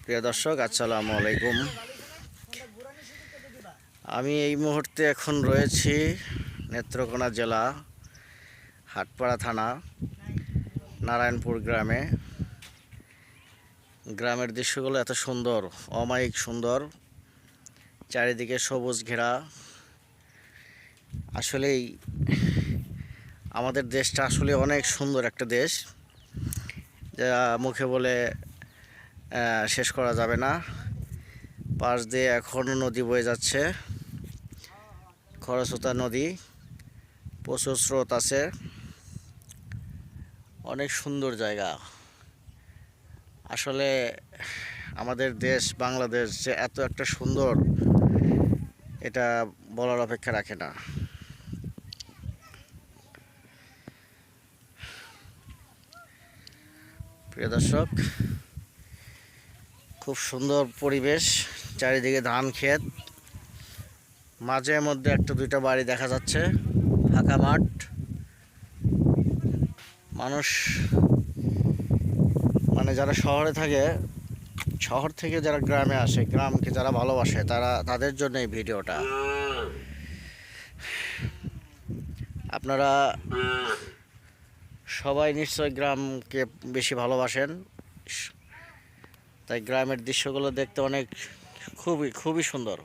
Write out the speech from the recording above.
প্রিয় দর্শক, আসসালামু আলাইকুম। আমি এই মুহূর্তে এখন রয়েছি নেত্রকোনা জেলা হাটপাড়া থানা নারায়ণপুর গ্রামে। গ্রামের দৃশ্যগুলো এত সুন্দর, অমায়িক সুন্দর, চারিদিকে সবুজ ঘেরা। আসলেই আমাদের দেশটা আসলে অনেক সুন্দর একটা দেশ, যা মুখে বলে শেষ করা যাবে না। পাশ দিয়ে এখনও নদী বয়ে যাচ্ছে, খরস্রোতা নদী, প্রচুর স্রোত আছে। অনেক সুন্দর জায়গা। আসলে আমাদের দেশ বাংলাদেশ যে এত একটা সুন্দর, এটা বলার অপেক্ষা রাখে না। প্রিয় দর্শক, খুব সুন্দর পরিবেশ, চারিদিকে ধান ক্ষেত, মাঝে মধ্যে একটা দুইটা বাড়ি দেখা যাচ্ছে, ফাঁকা মাঠ। মানুষ মানে যারা শহরে থাকে, শহর থেকে যারা গ্রামে আসে, গ্রামকে যারা ভালোবাসে, তাদের জন্য এই ভিডিওটা। আপনারা সবাই নিশ্চয় গ্রামকে বেশি ভালোবাসেন, তাই গ্রামের দৃশ্যগুলো দেখতে অনেক খুবই খুবই সুন্দর।